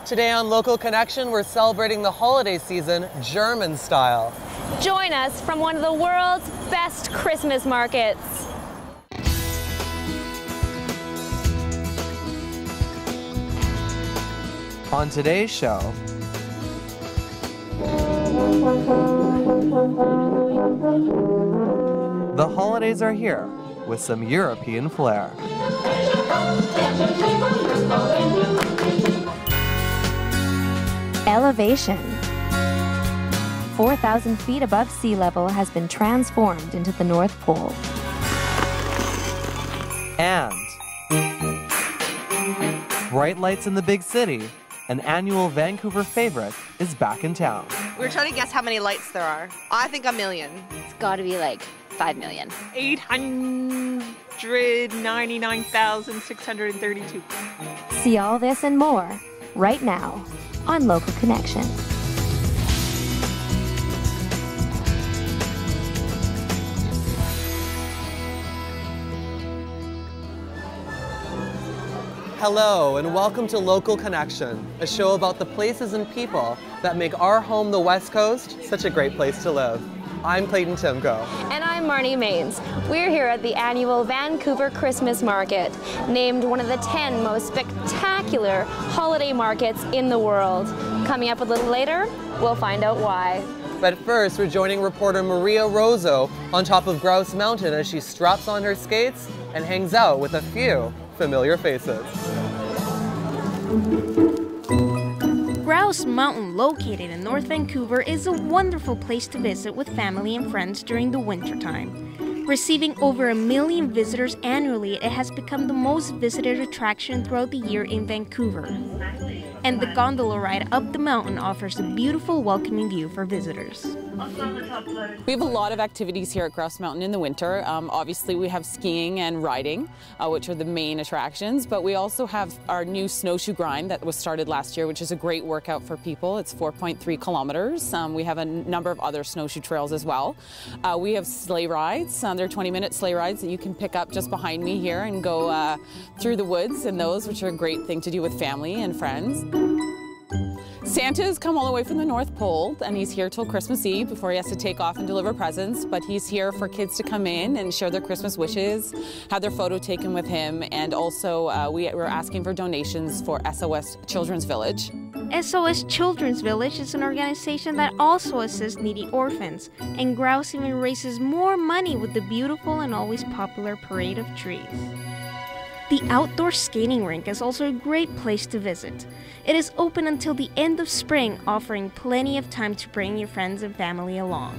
Today on Local Connection, we're celebrating the holiday season German style. Join us from one of the world's best Christmas markets. On today's show, the holidays are here with some European flair. Elevation. 4,000 feet above sea level has been transformed into the North Pole. And bright lights in the big city. An annual Vancouver favorite is back in town. We're trying to guess how many lights there are. I think 1 million. It's got to be like 5 million. 899,632. See all this and more right now on Local Connection. Hello and welcome to Local Connection, a show about the places and people that make our home, the West Coast, such a great place to live. I'm Clayton Timko. And I'm Marnie. We're here at the annual Vancouver Christmas Market, named one of the 10 most spectacular holiday markets in the world. Coming up a little later, we'll find out why. But first, we're joining reporter Arias Rozo on top of Grouse Mountain as she straps on her skates and hangs out with a few familiar faces. Grouse Mountain, located in North Vancouver, is a wonderful place to visit with family and friends during the wintertime. Receiving over 1 million visitors annually, it has become the most visited attraction throughout the year in Vancouver. And the gondola ride up the mountain offers a beautiful, welcoming view for visitors. We have a lot of activities here at Grouse Mountain in the winter. Obviously, we have skiing and riding, which are the main attractions, but we also have our new snowshoe grind that was started last year, which is a great workout for people. It's 4.3 kilometers. We have a number of other snowshoe trails as well. We have sleigh rides. They're 20-minute sleigh rides that you can pick up just behind me here and go through the woods and those, which are a great thing to do with family and friends. Santa's come all the way from the North Pole, and he's here till Christmas Eve before he has to take off and deliver presents, but he's here for kids to come in and share their Christmas wishes, have their photo taken with him, and also we're asking for donations for SOS Children's Village. SOS Children's Village is an organization that also assists needy orphans, and Grouse even raises more money with the beautiful and always popular Parade of Trees. The outdoor skating rink is also a great place to visit. It is open until the end of spring, offering plenty of time to bring your friends and family along.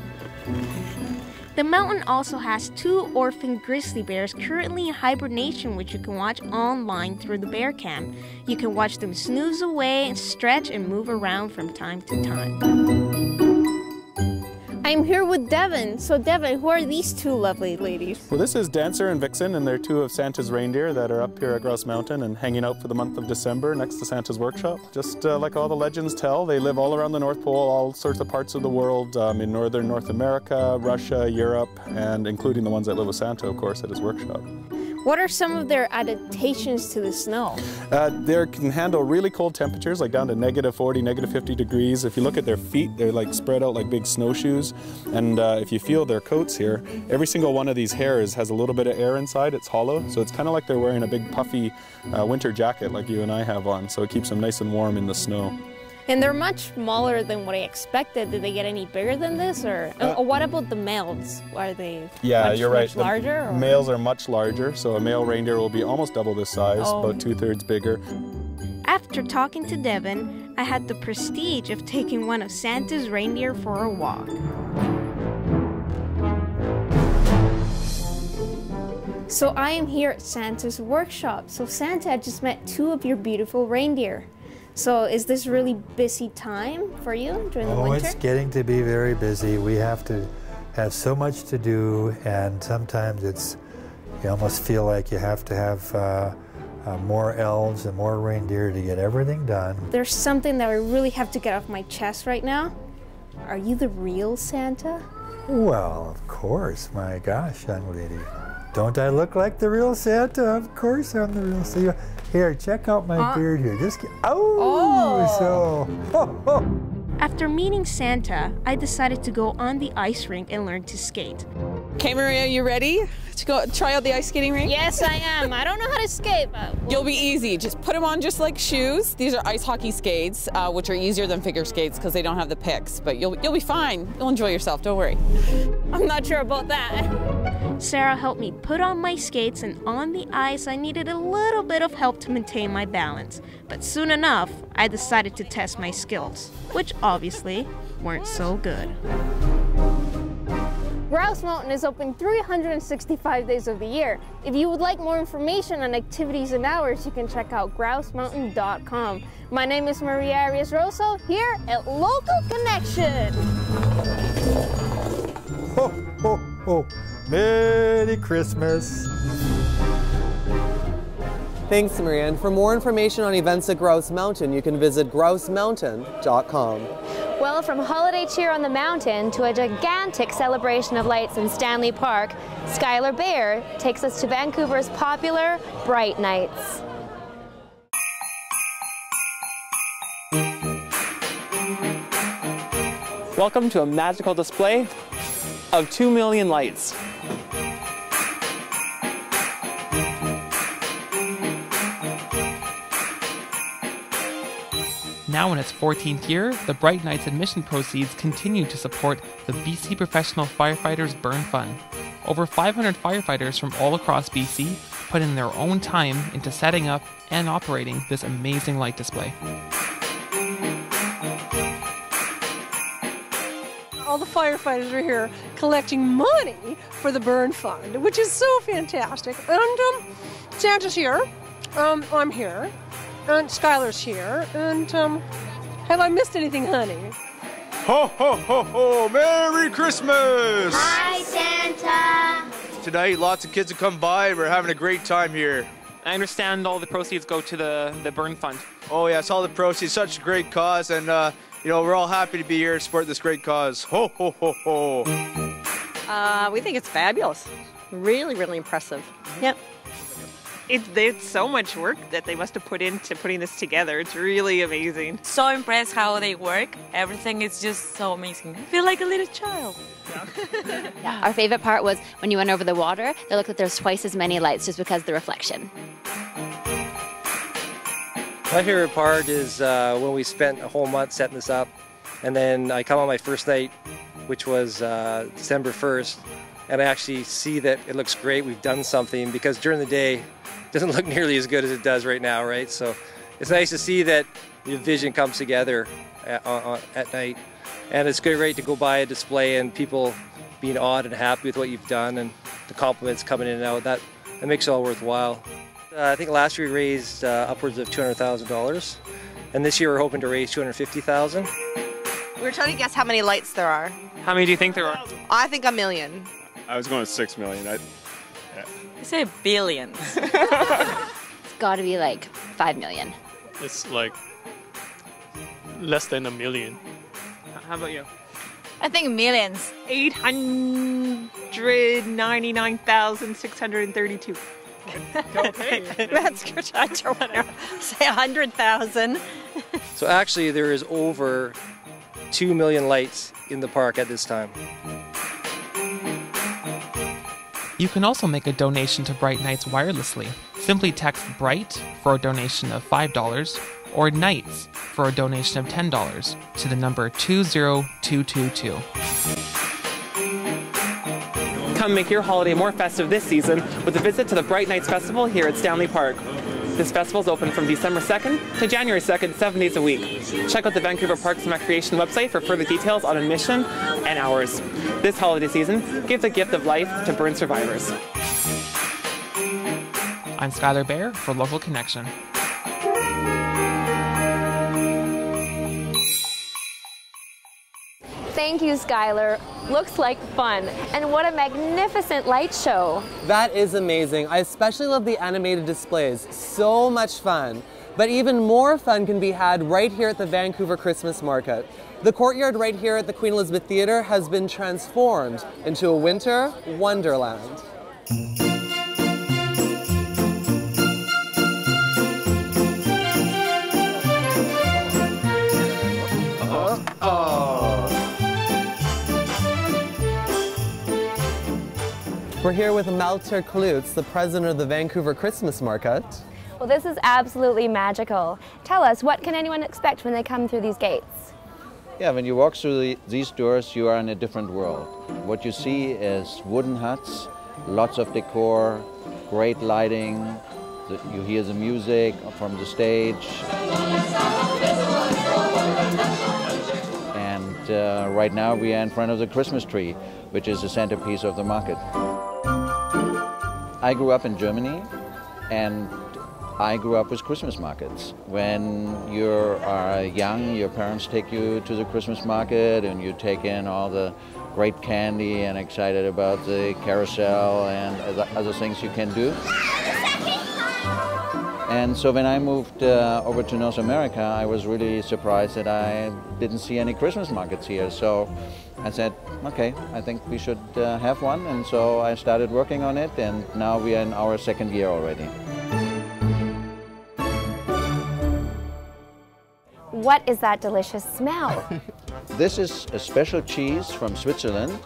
The mountain also has 2 orphan grizzly bears currently in hibernation, which you can watch online through the bear cam. You can watch them snooze away, stretch, and move around from time to time. I'm here with Devin. So Devin, who are these 2 lovely ladies? Well, this is Dancer and Vixen, and they're 2 of Santa's reindeer that are up here at Grouse Mountain and hanging out for the month of December next to Santa's workshop. Just like all the legends tell, they live all around the North Pole, all sorts of parts of the world, in northern North America, Russia, Europe, and including the ones that live with Santa, of course, at his workshop. What are some of their adaptations to the snow? They can handle really cold temperatures, like down to -40, -50 degrees. If you look at their feet, they're like spread out like big snowshoes. And if you feel their coats here, every single one of these hairs has a little bit of air inside. It's hollow, so it's kind of like they're wearing a big puffy winter jacket like you and I have on, so it keeps them nice and warm in the snow. And they're much smaller than what I expected. Did they get any bigger than this, or what about the males? Are they much larger? The males are much larger, so a male reindeer will be almost double this size, about 2/3 bigger. After talking to Devin, I had the prestige of taking one of Santa's reindeer for a walk. So I am here at Santa's workshop. So Santa, I just met 2 of your beautiful reindeer. So is this really busy time for you during the winter? Oh, it's getting to be very busy. We have to have so much to do, and sometimes you almost feel like you have to have more elves and more reindeer to get everything done. There's something that I really have to get off my chest right now. Are you the real Santa? Well, of course. My gosh, young lady. Don't I look like the real Santa? Of course I'm the real Santa. Here, check out my beard here. Just After meeting Santa, I decided to go on the ice rink and learn to skate. Okay, Maria, you ready to go try out the ice skating rink? Yes, I am. I don't know how to skate, but... You'll be easy. Just put them on just like shoes. These are ice hockey skates, which are easier than figure skates because they don't have the picks, but you'll be fine. You'll enjoy yourself, don't worry. I'm not sure about that. Sarah helped me put on my skates, and on the ice I needed a little bit of help to maintain my balance. But soon enough, I decided to test my skills, which obviously weren't so good. Grouse Mountain is open 365 days of the year. If you would like more information on activities and hours, you can check out grousemountain.com. My name is Arias Rozo here at Local Connection. Ho, ho, ho. Merry Christmas. Thanks, Maria. And for more information on events at Grouse Mountain, you can visit grousemountain.com. Well, from holiday cheer on the mountain to a gigantic celebration of lights in Stanley Park, Skyler Baier takes us to Vancouver's popular Bright Nights. Welcome to a magical display of 2 million lights. Now in its 14th year, the Bright Nights admission proceeds continue to support the BC Professional Firefighters Burn Fund. Over 500 firefighters from all across BC put in their own time into setting up and operating this amazing light display. All the firefighters are here collecting money for the burn fund, which is so fantastic. And Santa's here, I'm here, and Skyler's here, and have I missed anything, honey? Ho, ho, ho, ho! Merry Christmas! Hi, Santa! Tonight, lots of kids have come by. We're having a great time here. I understand all the proceeds go to the burn fund. Oh, yes, all the proceeds. Such a great cause, and you know, we're all happy to be here to support this great cause. Ho, ho, ho, ho! We think it's fabulous. Really, really impressive. Yep. It's so much work that they must have put into putting this together. It's really amazing. So impressed how they work. Everything is just so amazing. I feel like a little child. Yeah, our favorite part was when you went over the water, they looked like there's twice as many lights just because of the reflection. My favorite part is when we spent a whole month setting this up, and then I come on my first night, which was December 1st, and I actually see that it looks great. We've done something, because during the day, it doesn't look nearly as good as it does right now, right? So it's nice to see that the vision comes together at night, and it's great to go by a display and people being awed and happy with what you've done, and the compliments coming in and out. That makes it all worthwhile. I think last year we raised upwards of $200,000, and this year we're hoping to raise $250,000. We were trying to guess how many lights there are. How many do you think there are? I think 1 million. I was going with 6 million. I say billions. It's got to be like 5 million. It's like less than 1 million. How about you? I think millions. 899,632. Okay. That's good. I don't want to say 100,000. So actually there is over 2 million lights in the park at this time. You can also make a donation to Bright Nights wirelessly. Simply text BRIGHT for a donation of $5 or NIGHTS for a donation of $10 to the number 20222. Come make your holiday more festive this season with a visit to the Bright Nights Festival here at Stanley Park. This festival is open from December 2nd to January 2nd, 7 days a week. Check out the Vancouver Parks and Recreation website for further details on admission and hours. This holiday season, give the gift of life to burn survivors. I'm Skyler Baier for Local Connection. Thank you, Skyler. Looks like fun. And what a magnificent light show. That is amazing. I especially love the animated displays. So much fun. But even more fun can be had right here at the Vancouver Christmas Market. The courtyard right here at the Queen Elizabeth Theatre has been transformed into a winter wonderland. We're here with Malte Klutz, the president of the Vancouver Christmas Market. Well, this is absolutely magical. Tell us, what can anyone expect when they come through these gates? Yeah, when you walk through these doors, you are in a different world. What you see is wooden huts, lots of decor, great lighting. You hear the music from the stage. And right now we are in front of the Christmas tree, which is the centerpiece of the market. I grew up in Germany, and I grew up with Christmas markets. When you are young, your parents take you to the Christmas market and you take in all the great candy and excited about the carousel and other things you can do. And so when I moved over to North America, I was really surprised that I didn't see any Christmas markets here. So I said, okay, I think we should have one. And so I started working on it, and now we are in our second year already. What is that delicious smell? This is a special cheese from Switzerland,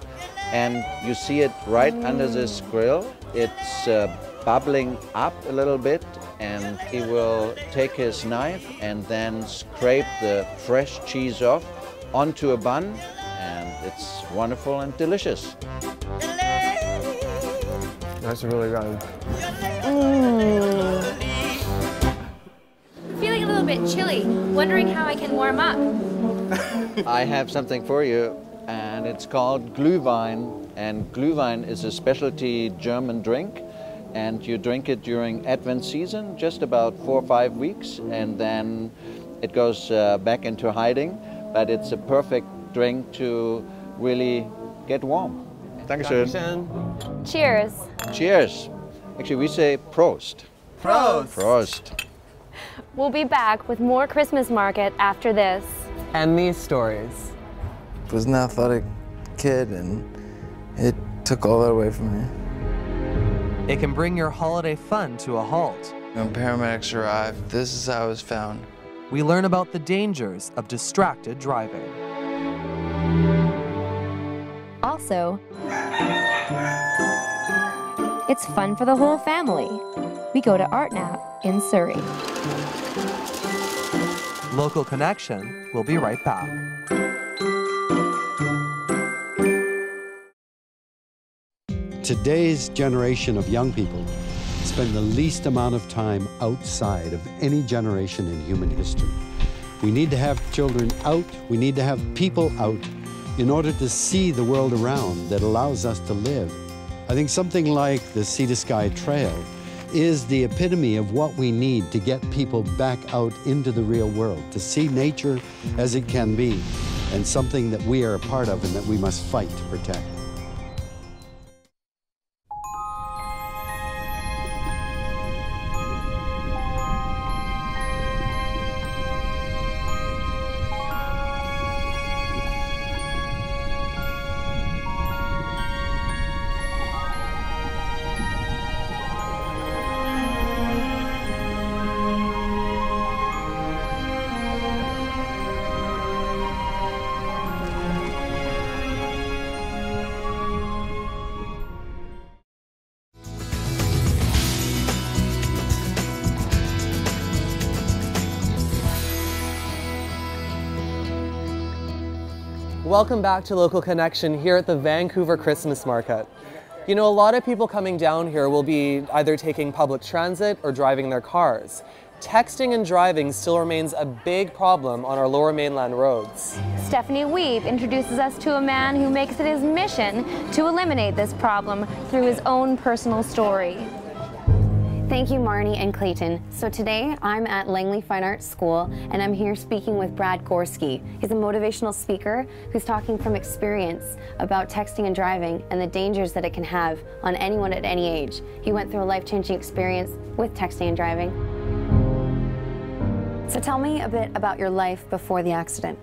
and you see it right under this grill. It's bubbling up a little bit, and he will take his knife and then scrape the fresh cheese off onto a bun, and it's wonderful and delicious. That's really good. Feeling a little bit chilly, wondering how I can warm up. I have something for you, and it's called Glühwein, and Glühwein is a specialty German drink, and you drink it during Advent season, just about 4 or 5 weeks, and then it goes back into hiding, but it's a perfect drink to really get warm. Dankeschön. Cheers. Cheers. Actually, we say Prost. Prost. Prost. We'll be back with more Christmas market after this. And these stories. I was an athletic kid, and it took all that away from me. It can bring your holiday fun to a halt. When paramedics arrived, this is how I was found. We learn about the dangers of distracted driving. Also, it's fun for the whole family. We go to Art Knapp in Surrey. Local Connection will be right back. Today's generation of young people spend the least amount of time outside of any generation in human history. We need to have children out, we need to have people out in order to see the world around that allows us to live. I think something like the Sea to Sky Trail is the epitome of what we need to get people back out into the real world, to see nature as it can be, and something that we are a part of and that we must fight to protect. Welcome back to Local Connection here at the Vancouver Christmas Market. You know, a lot of people coming down here will be either taking public transit or driving their cars. Texting and driving still remains a big problem on our lower mainland roads. Stephanie Wiebe introduces us to a man who makes it his mission to eliminate this problem through his own personal story. Thank you, Marnie and Clayton. So today I'm at Langley Fine Arts School, and I'm here speaking with Brad Gorski. He's a motivational speaker who's talking from experience about texting and driving and the dangers that it can have on anyone at any age. He went through a life-changing experience with texting and driving. So tell me a bit about your life before the accident.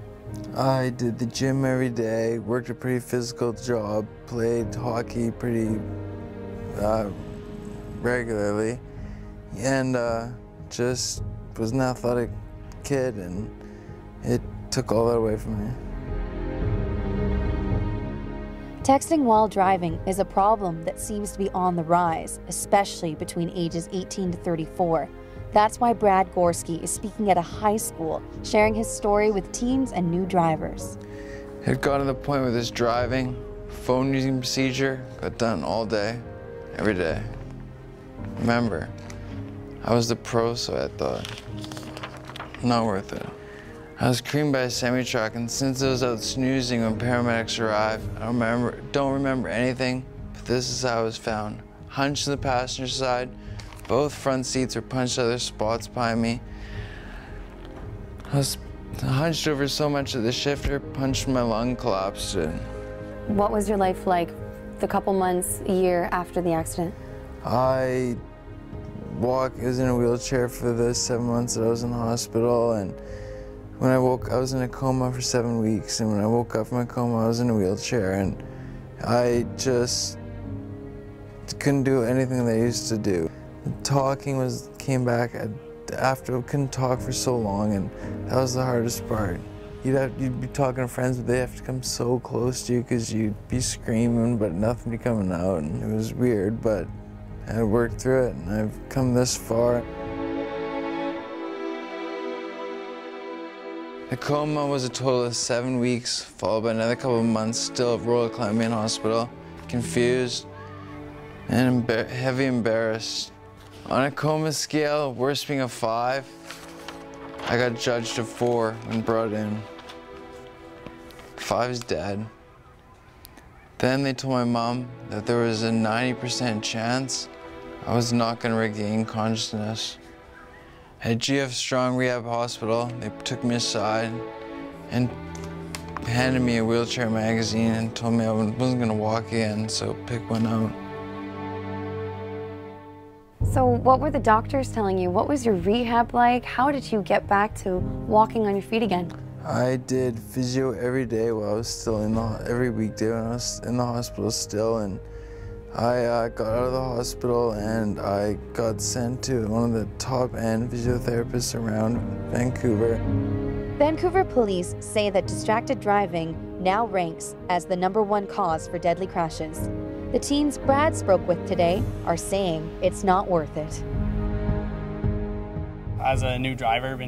I did the gym every day, worked a pretty physical job, played hockey pretty regularly, and just was an athletic kid, and it took all that away from me. Texting while driving is a problem that seems to be on the rise, especially between ages 18 to 34. That's why Brad Gorski is speaking at a high school, sharing his story with teens and new drivers. It got to the point with this driving, phone using procedure, got done all day, every day. Remember, I was the pro, so I thought, not worth it. I was creamed by a semi-truck, and since I was out snoozing when paramedics arrived, I don't remember anything, but this is how I was found. Hunched in the passenger side, both front seats were punched out of their spots behind me. I was hunched over so much that the shifter punched my lung, collapsed it. What was your life like the couple months, a year after the accident? I was in a wheelchair for the 7 months that I was in the hospital, and when I woke, I was in a coma for 7 weeks, and when I woke up from my coma, I was in a wheelchair, and I just couldn't do anything that I used to do. The talking came back after I couldn't talk for so long, and that was the hardest part. You'd be talking to friends, but they have to come so close to you because you'd be screaming, but nothing be coming out, and it was weird, but I worked through it, and I've come this far. The coma was a total of 7 weeks, followed by another couple of months still at Royal Clemens Hospital, confused and heavy embarrassed. On a coma scale, worst being a 5, I got judged a 4 when brought in. 5's dead. Then they told my mom that there was a 90% chance I was not going to regain consciousness. At GF Strong Rehab Hospital, they took me aside and handed me a wheelchair magazine and told me I wasn't going to walk again, so pick one out. So what were the doctors telling you? What was your rehab like? How did you get back to walking on your feet again? I did physio every day while I was still every weekday when I was in the hospital still, and I got out of the hospital and I got sent to one of the top-end physiotherapists around Vancouver. Vancouver police say that distracted driving now ranks as the #1 cause for deadly crashes. The teens Brad spoke with today are saying it's not worth it. As a new driver,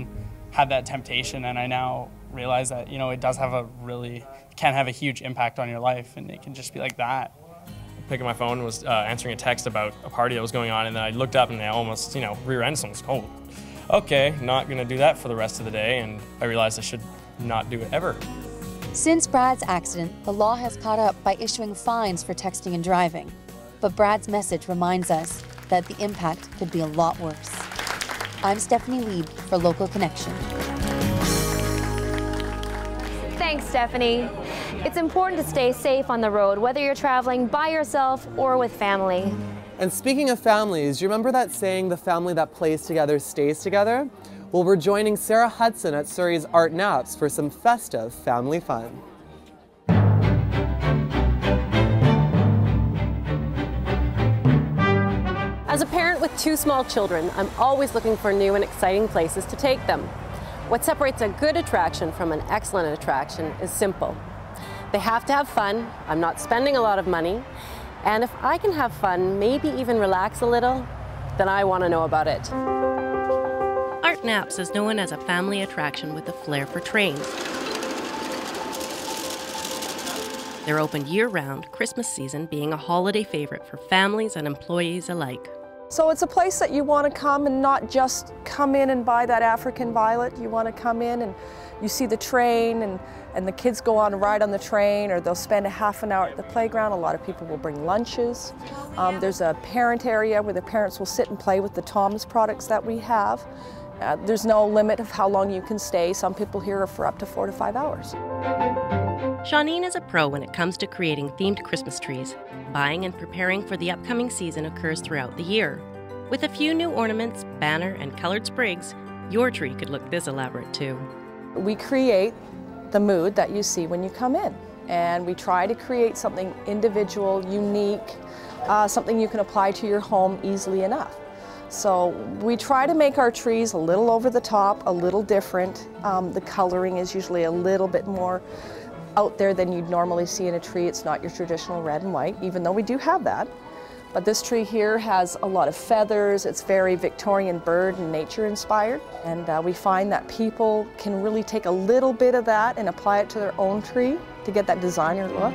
had that temptation, and I now realize that, it does have can have a huge impact on your life, and it can just be like that. Picking my phone, was answering a text about a party that was going on, and then I looked up and I almost, rear-ended someone. Oh, okay, not gonna do that for the rest of the day, and I realized I should not do it ever. Since Brad's accident, the law has caught up by issuing fines for texting and driving. But Brad's message reminds us that the impact could be a lot worse. I'm Stephanie Wiebe for Local Connection. Thanks, Stephanie. It's important to stay safe on the road, whether you're traveling by yourself or with family. And speaking of families, you remember that saying, the family that plays together stays together? Well, we're joining Sarah Hudson at Surrey's Art Knapp's for some festive family fun. As a parent with 2 small children, I'm always looking for new and exciting places to take them. What separates a good attraction from an excellent attraction is simple. They have to have fun, I'm not spending a lot of money, and if I can have fun, maybe even relax a little, then I want to know about it. Art Knapp's is known as a family attraction with a flair for trains. They're open year-round, Christmas season being a holiday favorite for families and employees alike. So it's a place that you want to come and not just come in and buy that African violet. You want to come in and you see the train and the kids go on a ride on the train, or they'll spend a half an hour at the playground. A lot of people will bring lunches. There's a parent area where the parents will sit and play with the Thomas products that we have. There's no limit of how long you can stay. Some people here are for up to 4 to 5 hours. Shawneen is a pro when it comes to creating themed Christmas trees. Buying and preparing for the upcoming season occurs throughout the year. With a few new ornaments, banner, and colored sprigs, your tree could look this elaborate too. We create the mood that you see when you come in, and we try to create something individual, unique, something you can apply to your home easily enough. So we try to make our trees a little over the top, a little different. The coloring is usually a little bit more out there than you'd normally see in a tree. It's not your traditional red and white, even though we do have that. But this tree here has a lot of feathers. It's very Victorian bird and nature inspired. And we find that people can really take a little bit of that and apply it to their own tree to get that designer look.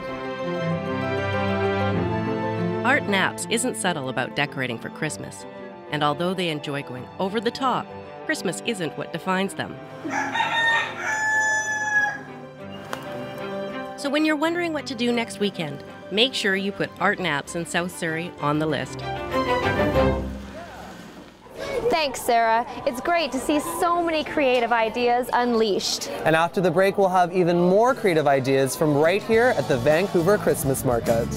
Art Knapp's isn't subtle about decorating for Christmas. And although they enjoy going over the top, Christmas isn't what defines them. So when you're wondering what to do next weekend, make sure you put Art Knapp's in South Surrey on the list. Thanks, Sarah. It's great to see so many creative ideas unleashed. And after the break, we'll have even more creative ideas from right here at the Vancouver Christmas Market.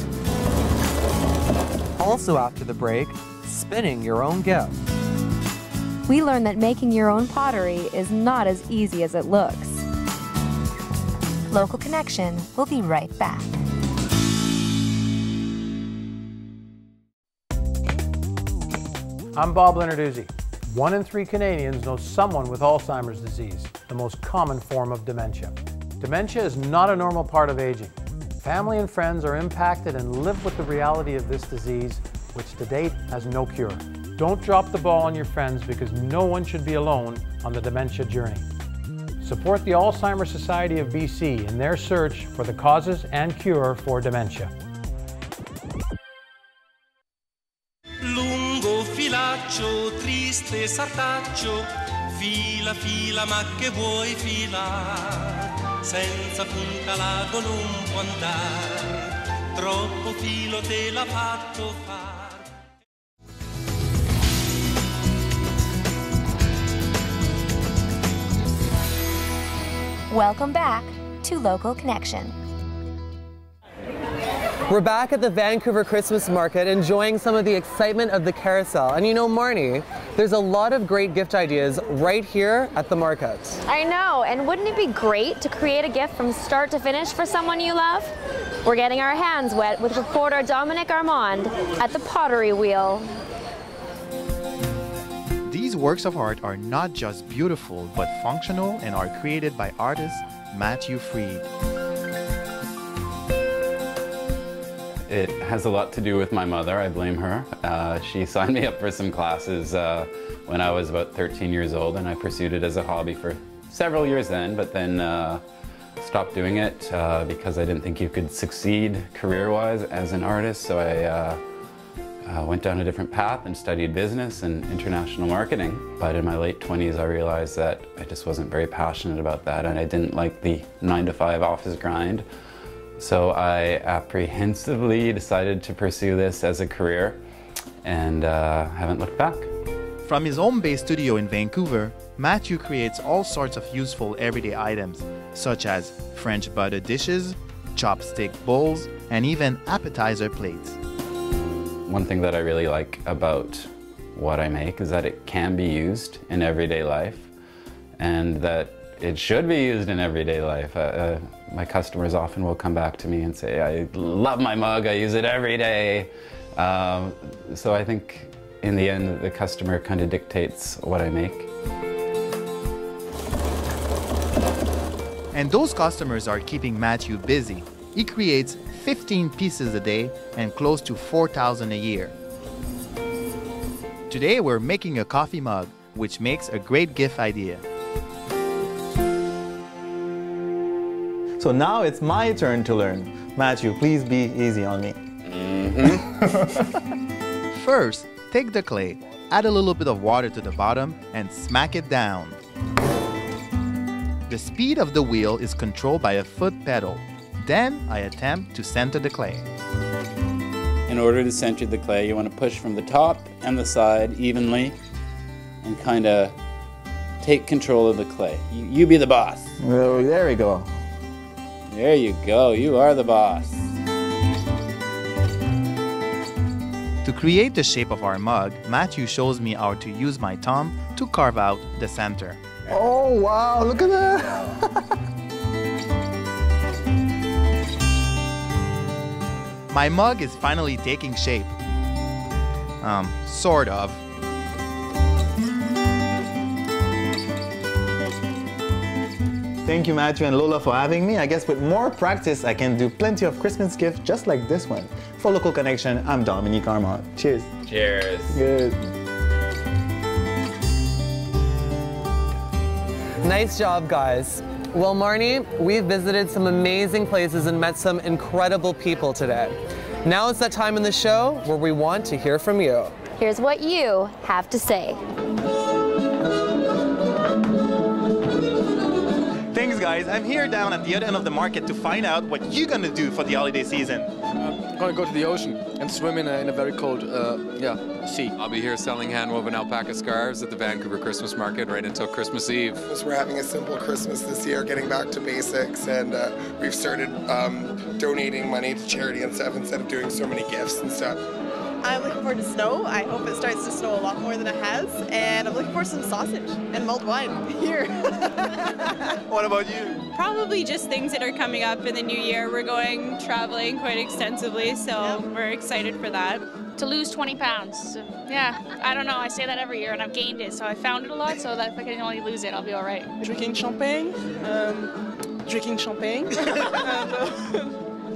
Also after the break, spinning your own gift. We learn that making your own pottery is not as easy as it looks. Local Connection will be right back. I'm Bob Lenarduzzi. 1 in 3 Canadians know someone with Alzheimer's disease, the most common form of dementia. Dementia is not a normal part of aging. Family and friends are impacted and live with the reality of this disease, which to date has no cure. Don't drop the ball on your friends because no one should be alone on the dementia journey. Support the Alzheimer's Society of BC in their search for the causes and cure for dementia. Lungo filaccio, triste sartaccio, fila fila ma che vuoi filar, senza punta l'ago non può andare, troppo filo te l'ha fatto far. Welcome back to Local Connection. We're back at the Vancouver Christmas Market enjoying some of the excitement of the carousel. And you know, Marnie, there's a lot of great gift ideas right here at the market. I know, and wouldn't it be great to create a gift from start to finish for someone you love? We're getting our hands wet with reporter Dominique Armand at the Pottery Wheel. These works of art are not just beautiful, but functional and are created by artist Matthew Freed. It has a lot to do with my mother. I blame her. She signed me up for some classes when I was about 13 years old, and I pursued it as a hobby for several years then, but then stopped doing it because I didn't think you could succeed career-wise as an artist, so I went down a different path and studied business and international marketing. But in my late 20s, I realized that I just wasn't very passionate about that, and I didn't like the 9-to-5 office grind. So I apprehensively decided to pursue this as a career and haven't looked back. From his home-based studio in Vancouver, Matthew creates all sorts of useful everyday items, such as French butter dishes, chopstick bowls, and even appetizer plates. One thing that I really like about what I make is that it can be used in everyday life and that it should be used in everyday life. My customers often will come back to me and say, I love my mug, I use it every day. So I think in the end, the customer kind of dictates what I make. And those customers are keeping Matthew busy. He creates 15 pieces a day and close to 4,000 a year. Today we're making a coffee mug, which makes a great gift idea. So now it's my turn to learn. Matthew, please be easy on me. First, take the clay, add a little bit of water to the bottom, and smack it down. The speed of the wheel is controlled by a foot pedal. Then I attempt to center the clay. In order to center the clay, you want to push from the top and the side evenly and kind of take control of the clay. You be the boss. Oh, there we go. There you go, you are the boss. To create the shape of our mug, Matthew shows me how to use my thumb to carve out the center. Oh wow, look at that! My mug is finally taking shape. Sort of. Thank you, Matthew and Lola, for having me. I guess with more practice, I can do plenty of Christmas gifts just like this one. For Local Connection, I'm Dominique Armand. Cheers. Cheers. Good. Nice job, guys. Well, Marnie, we've visited some amazing places and met some incredible people today. Now it's that time in the show where we want to hear from you. Here's what you have to say. Thanks, guys. I'm here down at the other end of the market to find out what you're gonna do for the holiday season. I'm gonna go to the ocean and swim in a very cold sea. I'll be here selling hand-woven alpaca scarves at the Vancouver Christmas Market right until Christmas Eve. We're having a simple Christmas this year, getting back to basics, and we've started donating money to charity and stuff instead of doing so many gifts and stuff. I'm looking forward to snow. I hope it starts to snow a lot more than it has, and I'm looking for some sausage and mulled wine here. What about you? Probably just things that are coming up in the new year. We're going traveling quite extensively, so we're excited for that. To lose 20 pounds. So, yeah, I don't know. I say that every year, and I've gained it, so I found it a lot, so that if I can only lose it, I'll be all right. Drinking champagne, drinking champagne,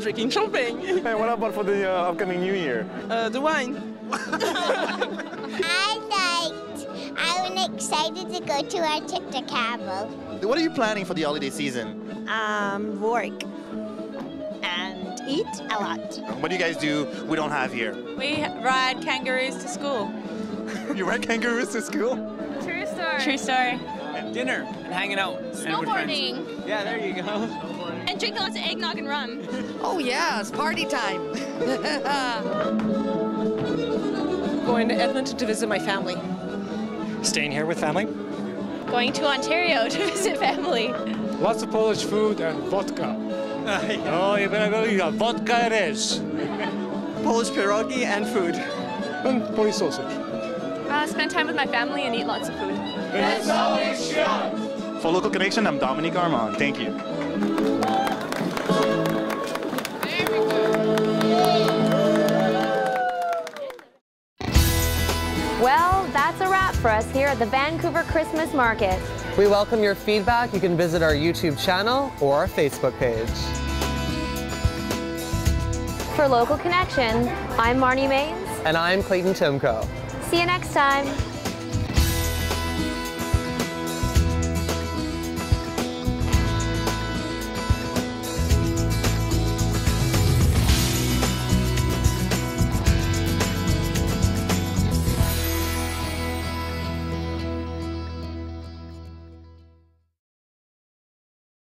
drinking champagne. Hey, what about for the upcoming New Year? The wine. I'm excited to go to our trip to Cabo. What are you planning for the holiday season? Work and eat a lot. What do you guys do we don't have here? We ride kangaroos to school. You ride kangaroos to school? True story. True story. And dinner and hanging out. Snowboarding. And with friends. Yeah, there you go. And drinking lots of eggnog and rum. Oh yeah, it's party time. Going to Edmonton to visit my family. Staying here with family. Going to Ontario to visit family. Lots of Polish food and vodka. Oh, you better believe vodka it is. Polish pierogi and food. And Polish sausage. Spend time with my family and eat lots of food. That's how it should. For Local Connection, I'm Dominique Armand. Thank you. Well, that's a wrap for us here at the Vancouver Christmas Market. We welcome your feedback. You can visit our YouTube channel or our Facebook page. For Local Connection, I'm Marnie Maines. And I'm Clayton Timko. See you next time.